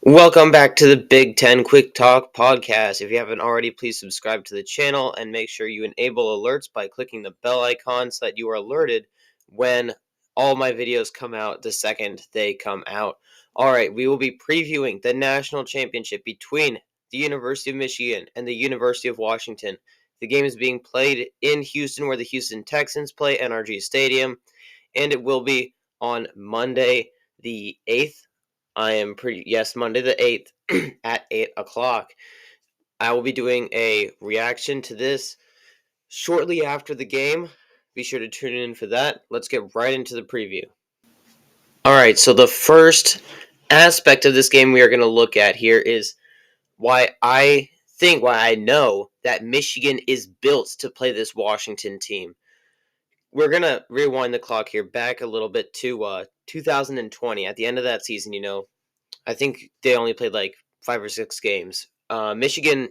Welcome back to the Big Ten Quick Talk podcast. If you haven't already, please subscribe to the channel and make sure you enable alerts by clicking the bell icon so that you are alerted when all my videos come out the second they come out. All right, we will be previewing the national championship between the University of Michigan and the University of Washington. The game is being played in Houston, where the Houston Texans play NRG Stadium, and it will be on Monday the 8th. Monday the 8th at 8 o'clock. I will be doing a reaction to this shortly after the game. Be sure to tune in for that. Let's get right into the preview. All right, so the first aspect of this game we are going to look at here is why I know that Michigan is built to play this Washington team. We're going to rewind the clock here back a little bit to 2020. At the end of that season, I think they only played like 5 or 6 games. Michigan,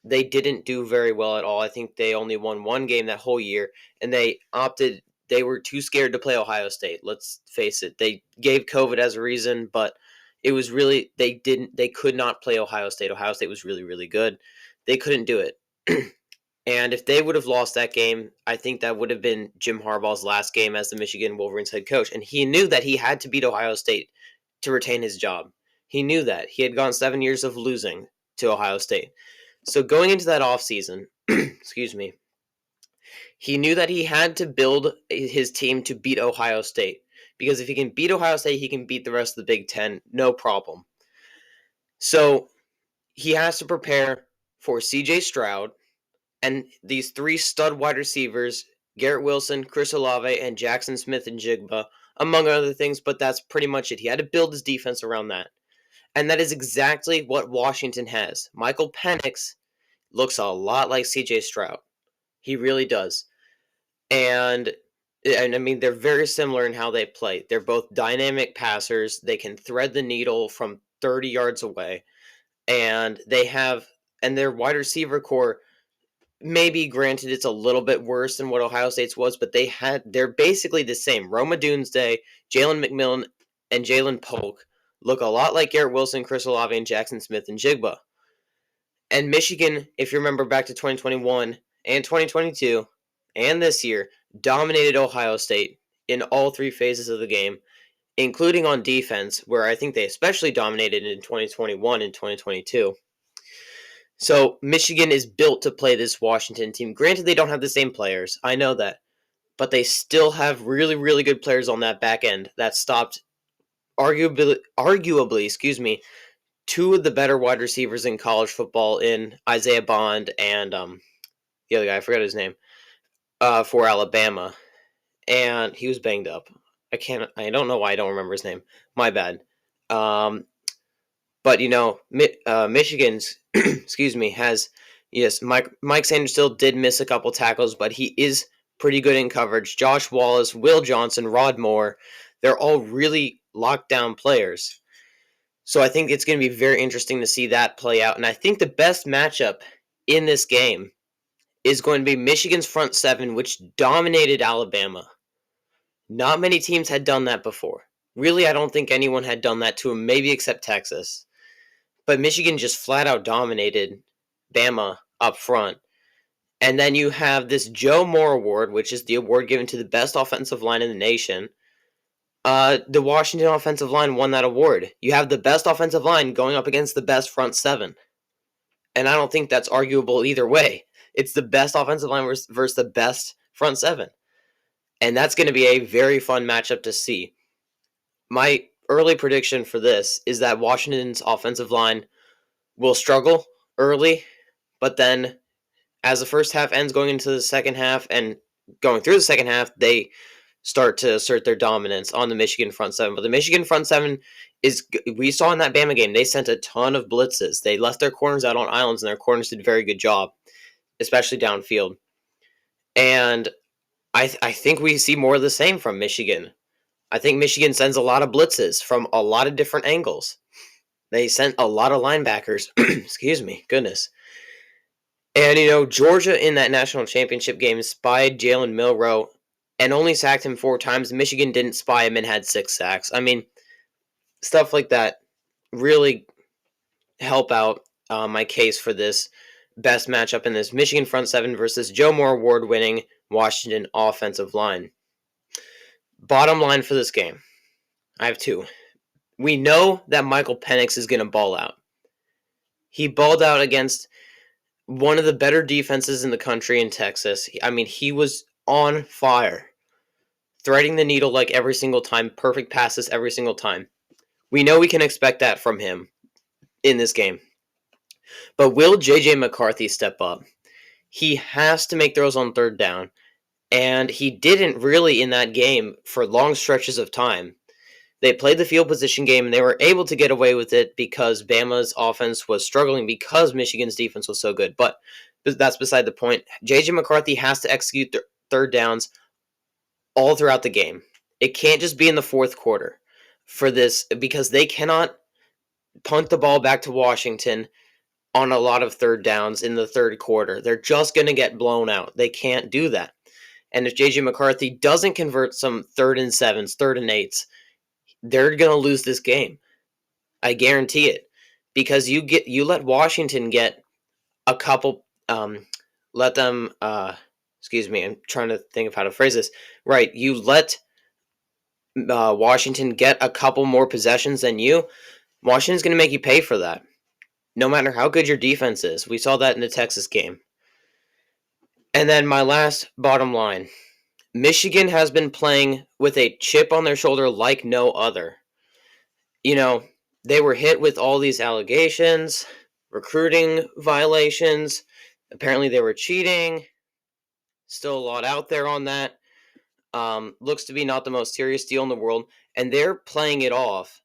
they didn't do very well at all. I think they only won one game that whole year, and they were too scared to play Ohio State. Let's face it. They gave COVID as a reason, but it was really, they could not play Ohio State. Ohio State was really, really good. They couldn't do it. And if they would have lost that game, I think that would have been Jim Harbaugh's last game as the Michigan Wolverines head coach. And he knew that he had to beat Ohio State to retain his job. He knew that. He had gone 7 years of losing to Ohio State. So going into that offseason, excuse me, he knew that he had to build his team to beat Ohio State. Because if he can beat Ohio State, he can beat the rest of the Big Ten, no problem. So he has to prepare for CJ Stroud and these 3 stud wide receivers, Garrett Wilson, Chris Olave, and Jackson Smith-Njigba, among other things, but that's pretty much it. He had to build his defense around that. And that is exactly what Washington has. Michael Penix looks a lot like CJ Stroud. He really does. And I mean, they're very similar in how they play. They're both dynamic passers. They can thread the needle from 30 yards away. And their wide receiver core, maybe granted it's a little bit worse than what Ohio State's was, but they're basically the same. Rome Odunze, Jalen McMillan, and Jalen Polk look a lot like Garrett Wilson, Chris Olave, and Jackson Smith-Njigba. And Michigan, if you remember back to 2021 and 2022 and this year, dominated Ohio State in all 3 phases of the game, including on defense, where I think they especially dominated in 2021 and 2022. So Michigan is built to play this Washington team. Granted, they don't have the same players. I know that. But they still have really, really good players on that back end that stopped arguably, 2 of the better wide receivers in college football in Isaiah Bond and the other guy, I forgot his name, for Alabama. And he was banged up. I don't know why I don't remember his name. My bad. But Michigan's has, yes, Mike Sanders still did miss a couple tackles, but he is pretty good in coverage. Josh Wallace, Will Johnson, Rod Moore, they're all really locked down players. So I think it's going to be very interesting to see that play out. And I think the best matchup in this game is going to be Michigan's front 7, which dominated Alabama. Not many teams had done that before. Really, I don't think anyone had done that to them, maybe except Texas. But Michigan just flat out dominated Bama up front. And then you have this Joe Moore Award, which is the award given to the best offensive line in the nation. The Washington offensive line won that award. You have the best offensive line going up against the best front 7. And I don't think that's arguable either way. It's the best offensive line versus the best front 7. And that's going to be a very fun matchup to see. My early prediction for this is that Washington's offensive line will struggle early, but then as the first half ends going into the second half and going through the second half, they start to assert their dominance on the Michigan front 7. But the Michigan front 7 we saw in that Bama game, they sent a ton of blitzes. They left their corners out on islands, and their corners did a very good job, especially downfield. And I think we see more of the same from Michigan. I think Michigan sends a lot of blitzes from a lot of different angles. They sent a lot of linebackers. Excuse me, goodness. And, Georgia in that national championship game spied Jalen Milroe and only sacked him 4 times. Michigan didn't spy him and had 6 sacks. I mean, stuff like that really help out my case for this best matchup in this Michigan front seven versus Joe Moore award-winning Washington offensive line. Bottom line for this game, I have two. We know that Michael Penix is going to ball out. He balled out against one of the better defenses in the country in Texas. I mean, he was on fire, threading the needle like every single time, perfect passes every single time. We know we can expect that from him in this game. But will J.J. McCarthy step up? He has to make throws on third down, and he didn't really in that game for long stretches of time. They played the field position game, and they were able to get away with it because Bama's offense was struggling because Michigan's defense was so good. But that's beside the point. J.J. McCarthy has to execute third downs all throughout the game. It can't just be in the fourth quarter for this because they cannot punt the ball back to Washington on a lot of third downs in the third quarter. They're just going to get blown out. They can't do that. And if J.J. McCarthy doesn't convert some 3rd and 7s, 3rd and 8s, they're going to lose this game. I guarantee it. Because you let Washington get a couple, excuse me, I'm trying to think of how to phrase this. Right, you let Washington get a couple more possessions than you, Washington's going to make you pay for that. No matter how good your defense is. We saw that in the Texas game. And then my last bottom line. Michigan has been playing with a chip on their shoulder like no other. You know, they were hit with all these allegations, recruiting violations. Apparently they were cheating. Still a lot out there on that. Looks to be not the most serious deal in the world. And they're playing it off.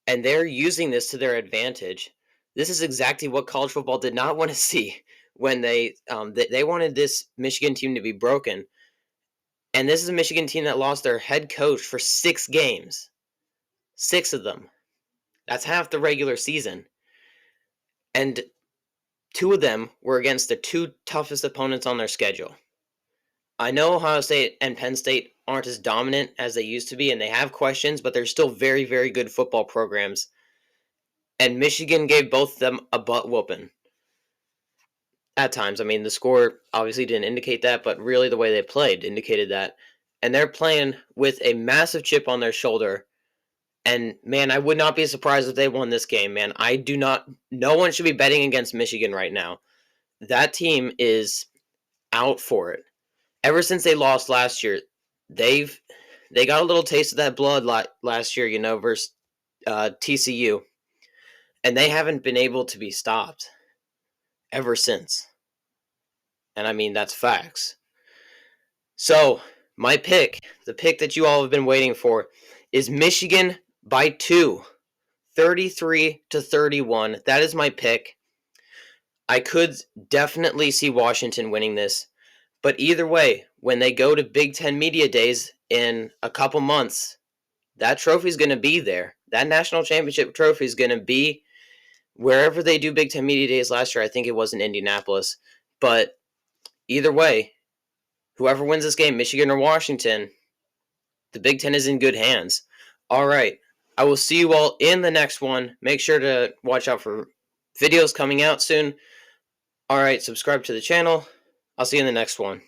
And they're using this to their advantage. This is exactly what college football did not want to see when they wanted this Michigan team to be broken. And this is a Michigan team that lost their head coach for 6 games. 6 of them. That's half the regular season. And 2 of them were against the 2 toughest opponents on their schedule. I know Ohio State and Penn State aren't as dominant as they used to be, and they have questions, but they're still very, very good football programs. And Michigan gave both of them a butt whooping. At times. I mean, the score obviously didn't indicate that, but really the way they played indicated that. And they're playing with a massive chip on their shoulder. And, man, I would not be surprised if they won this game, man. No one should be betting against Michigan right now. That team is out for it. Ever since they lost last year, they got a little taste of that blood last year, versus TCU. And they haven't been able to be stopped ever since. And I mean, that's facts. So, my pick, the pick that you all have been waiting for, is Michigan by 2, 33-31. That is my pick. I could definitely see Washington winning this. But either way, when they go to Big Ten Media Days in a couple months, that trophy's going to be there. That national championship trophy is going to be wherever they do Big Ten Media Days last year. I think it was in Indianapolis. But either way, whoever wins this game, Michigan or Washington, the Big Ten is in good hands. All right. I will see you all in the next one. Make sure to watch out for videos coming out soon. All right. Subscribe to the channel. I'll see you in the next one.